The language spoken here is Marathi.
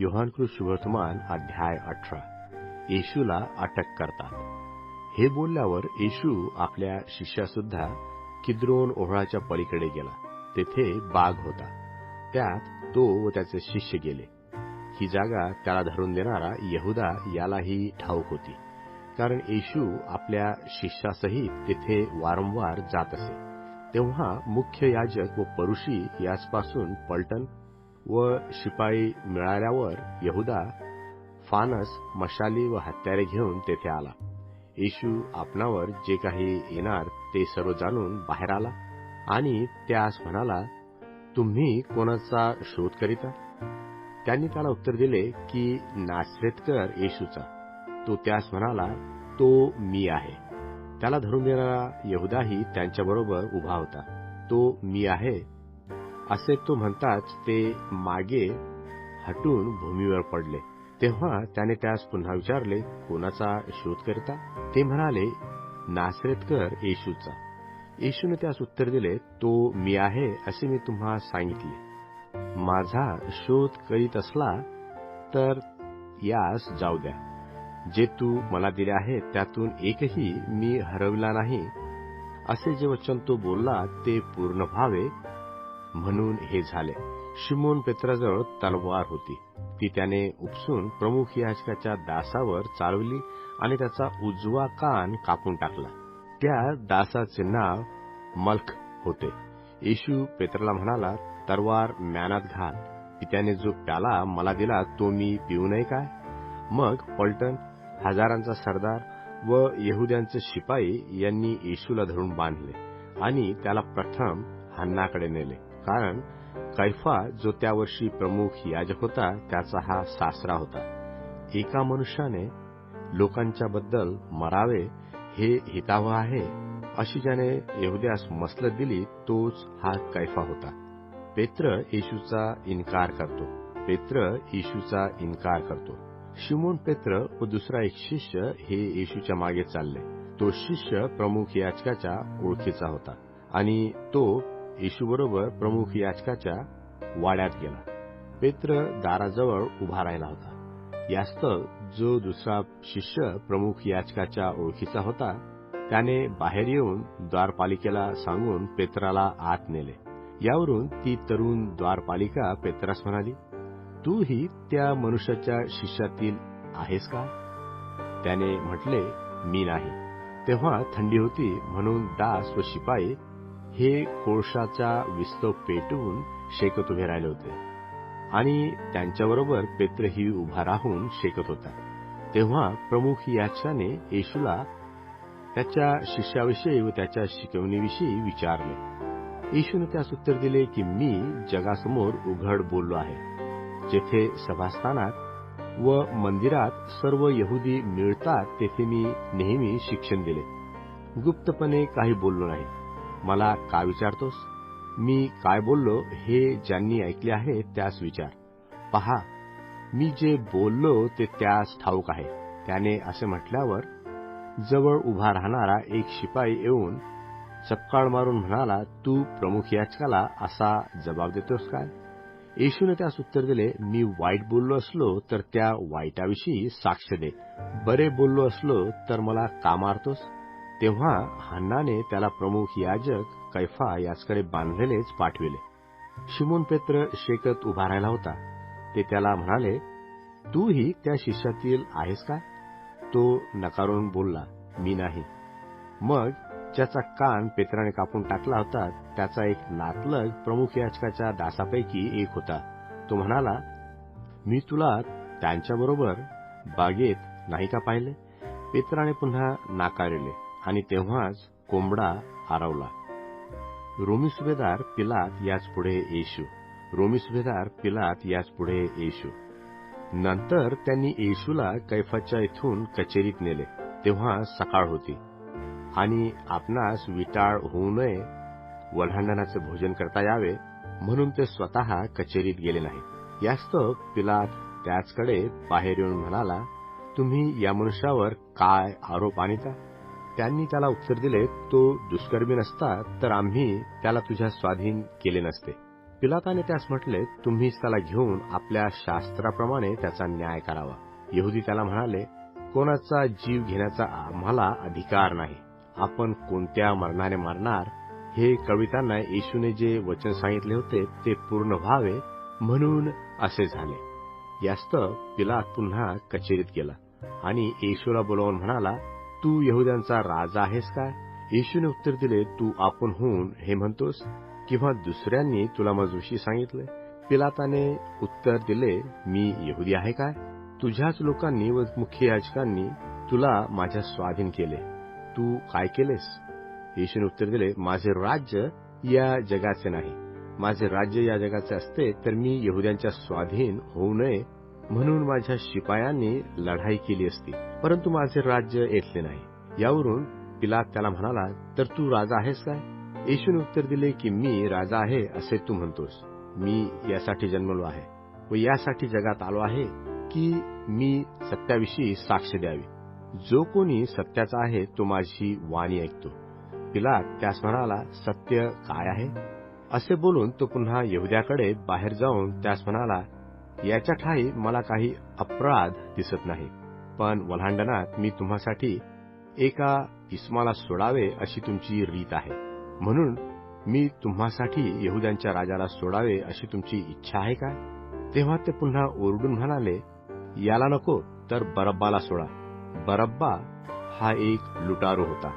योहानकृत शुभवर्तमान अध्याय 18. येशूला अटक करतात. हे बोलल्यावर येशू आपल्या शिष्यासुद्धा किद्रोन ओहळाच्या पलीकडे गेला. तेथे बाग होता. त्यात तो व त्याचे शिष्य गेले. ही जागा त्याला धरून देणारा यहुदा यालाही ठाऊक होती, कारण येशू आपल्या शिष्यासहित तेथे वारंवार जात असे. तेव्हा मुख्य याजक व परुषी याचपासून पलटण व शिपाई मिळाल्यावर यहुदा फानस, मशाली व हत्यारे घेऊन तेथे आला. येशू आपणावर जे काही येणार ते सर्व जाणून बाहेर आला आणि त्यास म्हणाला, तुम्ही कोणाचा शोध करीता? त्यांनी त्याला उत्तर दिले की नासरेतकर येशूचा. तो त्यास म्हणाला, तो मी आहे. त्याला धरून देणारा यहुदाही त्यांच्याबरोबर उभा होता. तो मी आहे असे तो म्हणताच ते मागे हटून भूमीवर पडले. तेव्हा त्याने त्यास पुन्हा विचारले, कोणाचा शोध करता? ते म्हणाले, नासरेतकर येशूचा. येशूने त्यास उत्तर दिले, तो मी आहे असे मी तुम्हा सांगितले. माझा शोध करीत असला तर यास जाऊ द्या. जे तू मला दिले आहे त्यातून एकही मी हरविला नाही. असे जे वचन तो बोलला ते पूर्ण व्हावे म्हणून हे झाले. शिमोन पेत्राजवळ तलवार होती. ती त्याने उपसून प्रमुख याजकाच्या दासावर चालवली आणि त्याचा उजवा कान कापून टाकला. त्या दासाचे नाव मल्ख होते. येशू पेत्राला म्हणाला, तलवार म्यानात घाल. पित्याने जो प्याला मला दिला तो मी पिऊ नये काय? मग पलटण, हजारांचा सरदार व यहुद्यांचे शिपाई यांनी येशूला धरून बांधले आणि त्याला प्रथम हन्नाकडे नेले, कारण कैफा जो त्या वर्षी प्रमुख याजक होता त्याचा हा सासरा होता. एका मनुष्याने लोकांच्या बद्दल मरावे हे हितावह आहे अशी ज्याने यहुद्यास मसलत दिली तोच हा कैफा होता. पेत्र येशूचा इन्कार करतो. शिमोन पेत्र व दुसरा एक शिष्य हे येशूच्या मागे चालले. तो शिष्य प्रमुख याजकाच्या ओळखीचा होता आणि तो येशूबरोबर प्रमुख याजकाच्या वाड्यात गेला. पेत्र दाराजवळ उभा राहिला होता. यास्तव जो दुसरा शिष्य प्रमुख याजकाच्या ओळखीचा होता त्याने बाहेर येऊन द्वारपालिकेला सांगून पेत्राला आत नेले. यावरून ती तरुण द्वारपालिका पेत्रास म्हणाली, तूही त्या मनुष्याच्या शिष्यातील आहेस का? त्याने म्हटले, मी नाही. तेव्हा थंडी होती म्हणून दास व शिपाई हे कोळशाचा विस्तव पेटवून शेकत उभे राहिले होते आणि त्यांच्याबरोबर पेत्रही उभा राहून शेकत होता. तेव्हा प्रमुख याजकाने येशूला त्याच्या शिष्याविषयी व त्याच्या शिकवणीविषयी विचारले. येशूने त्यास उत्तर दिले की मी जगासमोर उघड बोललो आहे. जेथे सभास्थानात व मंदिरात सर्व यहुदी मिळतात तेथे मी नेहमी शिक्षण दिले. गुप्तपणे काही बोललो नाही. मला का विचारतोस? मी काय बोललो हे ज्यांनी ऐकले आहे त्यास विचार. पहा, मी जे बोललो ते त्यास ठाऊक आहे. त्याने असे म्हटल्यावर जवळ उभा राहणारा एक शिपाई येऊन चपकाळ मारून म्हणाला, तू प्रमुख याजकाला असा जबाब देतोस काय? येशूने त्यास उत्तर दिले, मी वाईट बोललो असलो तर त्या वाईटाविषयी साक्ष दे. बरे बोललो असलो तर मला का मारतोस? तेव्हा हन्नाने त्याला प्रमुख याजक कैफा याचकडे बांधलेलेच पाठविले. शिमोन पेत्र शेकत उभा राहिला होता. ते त्याला म्हणाले, तूही त्या शिष्यातील आहेस का? तो नकारून बोलला, मी नाही. मग ज्याचा कान पेत्राने कापून टाकला होता त्याचा एक नातलग प्रमुख याजकाच्या दासापैकी एक होता. तो म्हणाला, मी तुला त्यांच्याबरोबर बागेत नाही का पाहिले? पेत्राने पुन्हा नाकारिले आणि तेव्हाच कोंबडा आरवला. रोमी सुभेदार पिलात याच पुढे येशू. नंतर त्यांनी येशूला कैफाच्या इथून कचेरीत नेले. तेव्हा सकाळ होती आणि आपणास विटाळ होऊ नये, वल्हांडणाचे भोजन करता यावे म्हणून ते स्वतः कचेरीत गेले नाही. यास्तव पिलात त्याचकडे बाहेर येऊन म्हणाला, तुम्ही या मनुष्यावर काय आरोप आणिता? त्यांनी त्याला उत्तर दिले, तो दुष्कर्मी नसता तर आम्ही त्याला तुझ्या स्वाधीन केले नसते. पिलाताने त्यास म्हटले, तुम्हीच त्याला घेऊन आपल्या शास्त्राप्रमाणे त्याचा न्याय करावा. यहुदी त्याला म्हणाले, कोणाचा जीव घेण्याचा आम्हाला अधिकार नाही. आपण कोणत्या मरणाने मारणार हे कळविताना येशूने जे वचन सांगितले होते ते पूर्ण व्हावे म्हणून असे झाले. यास्तव पिलात पुन्हा कचेरीत गेला आणि येशूला बोलावून म्हणाला, तू यहुद्यांचा राजा आहेस काय? येशूने उत्तर दिले, तू आपण होऊन हे म्हणतोस किंवा दुसऱ्यांनी तुला माझ्याविषयी सांगितले? पिलाताने उत्तर दिले, मी यहुदी आहे काय? तुझ्याच लोकांनी व मुख्य याजकांनी तुला माझ्या स्वाधीन केले. तू काय केलेस? येशूने उत्तर दिले, माझे राज्य या जगाचे नाही. माझे राज्य या जगाचे असते तर मी यहुद्यांच्या स्वाधीन होऊ नये म्हणून माझ्या शिपायांनी लढाई केली असती, परंतु माझे राज्य येथले नाही. यावरून पिलात त्याला म्हणाला, तर तू राजा आहेस काय? येशूने उत्तर दिले की मी राजा आहे असे तू म्हणतोस. मी यासाठी जन्मलो आहे व यासाठी जगात आलो आहे की मी सत्याविषयी साक्ष द्यावी. जो कोणी सत्याचा आहे तो माझी वाणी ऐकतो. पिलात त्यास म्हणाला, सत्य काय आहे? असे बोलून तो पुन्हा यहुद्याकडे बाहेर जाऊन त्यास म्हणाला, याच्या ठायी मला काही अपराध दिसत नाही, पण वल्हांडणात मी तुम्हासाठी एका इस्माला सोडावे अशी तुमची रीत आहे, म्हणून मी तुम्हासाठी यहुद्यांच्या राजाला सोडावे अशी तुमची इच्छा आहे काय? तेव्हा ते पुन्हा ओरडून म्हणाले, याला नको तर बरब्बाला सोडा. बरब्बा हा एक लुटारू होता.